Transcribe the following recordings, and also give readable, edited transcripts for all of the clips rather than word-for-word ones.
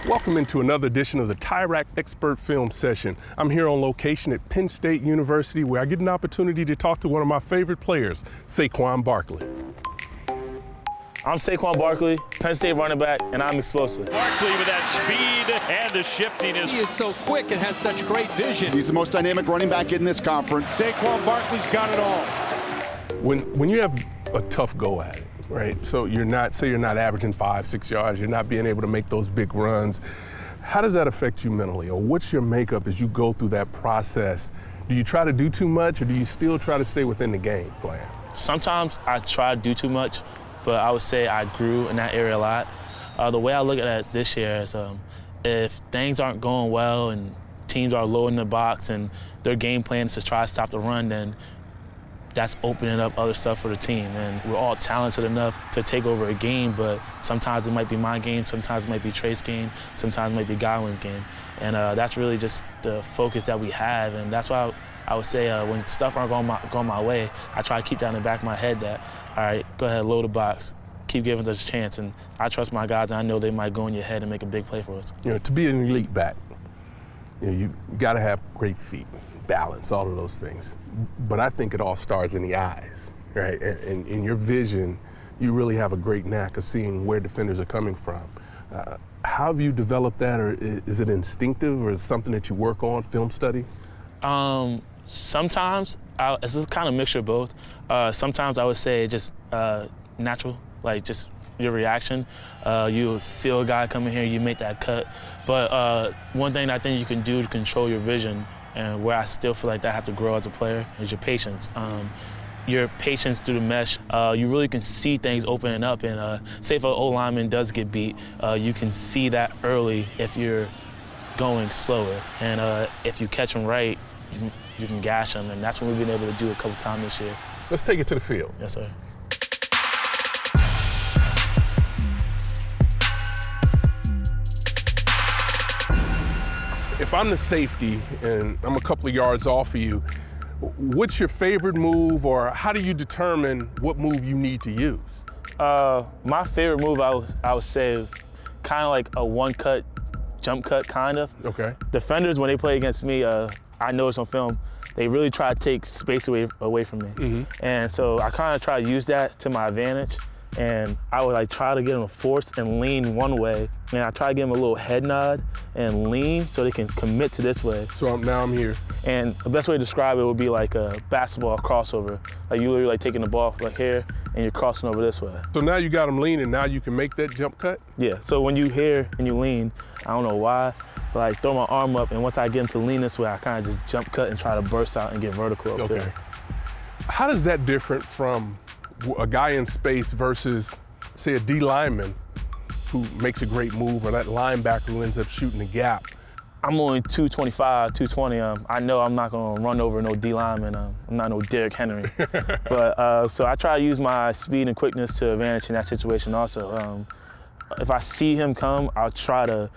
Welcome into another edition of the TIRAC Expert Film Session. I'm here on location at Penn State University where I get an opportunity to talk to one of my favorite players, Saquon Barkley. I'm Saquon Barkley, Penn State running back, and I'm explosive. Barkley with that speed and the shiftiness. He is so quick and has such great vision. He's the most dynamic running back in this conference. Saquon Barkley's got it all. When you have a tough go at it, right? So you're not averaging 5-6 yards, you're not being able to make those big runs. How does that affect you mentally? Or what's your makeup as you go through that process? Do you try to do too much or do you still try to stay within the game plan? Sometimes I try to do too much, but I would say I grew in that area a lot. The way I look at it this year is if things aren't going well and teams are low in the box and their game plan is to try to stop the run, then that's opening up other stuff for the team. And we're all talented enough to take over a game, but sometimes it might be my game, sometimes it might be Trace's game, sometimes it might be Godwin's game. And that's really just the focus that we have. And that's why I would say when stuff aren't going my way, I try to keep that in the back of my head that, all right, go ahead, load the box, keep giving us a chance. And I trust my guys, and I know they might go in your head and make a big play for us. You know, to be an elite back, you got to have great feet, balance, all of those things. But I think it all starts in the eyes, right? And in your vision, you really have a great knack of seeing where defenders are coming from. How have you developed that, or is it instinctive, or is it something that you work on, film study? Sometimes, it's a kind of mixture of both. Sometimes I would say just natural, like just your reaction. You feel a guy coming here, you make that cut. But one thing I think you can do to control your vision, and where I still feel like that I have to grow as a player, is your patience. Your patience through the mesh, you really can see things opening up. And say if an O lineman does get beat, you can see that early if you're going slower. And if you catch them right, you can gash them. And that's what we've been able to do a couple times this year. Let's take it to the field. Yes, sir. If I'm the safety and I'm a couple of yards off of you, what's your favorite move, or how do you determine what move you need to use? My favorite move, I would say, kind of like a one-cut, jump cut, kind of. Okay. Defenders, when they play against me, I notice on film, they really try to take space away from me. Mm-hmm. And so I kind of try to use that to my advantage. And I would try to get them to force and lean one way. And I try to give them a little head nod and lean so they can commit to this way. So now I'm here. And the best way to describe it would be like a basketball crossover. Like you literally taking the ball here and you're crossing over this way. So now you got them leaning, now you can make that jump cut? Yeah, so when you here and you lean, I don't know why, but I throw my arm up, and once I get them to lean this way, I kind of just jump cut and try to burst out and get vertical up there. How does that different from a guy in space versus, say, a D lineman who makes a great move, or that linebacker who ends up shooting the gap? I'm only 225, 220. I know I'm not gonna run over no D lineman. I'm not no Derrick Henry. But so I try to use my speed and quickness to advantage in that situation also. If I see him come, I'll try to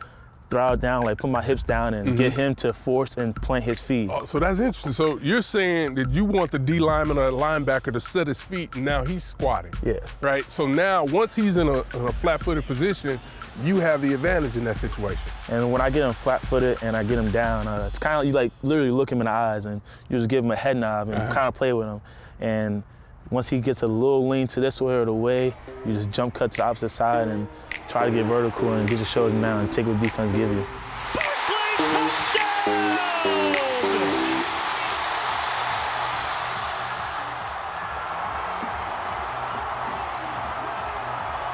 throw it down, put my hips down and get him to force and plant his feet. Oh, so that's interesting. So you're saying that you want the D lineman or the linebacker to set his feet, and now he's squatting. Yeah. Right? So now, once he's in a flat-footed position, you have the advantage in that situation. And when I get him flat-footed and I get him down, it's kind of you literally look him in the eyes and you just give him a head nod and kind of play with him. And once he gets a little lean to this way or the way, you just jump cut to the opposite side and try to get vertical and get your shoulder down and take what defense give you.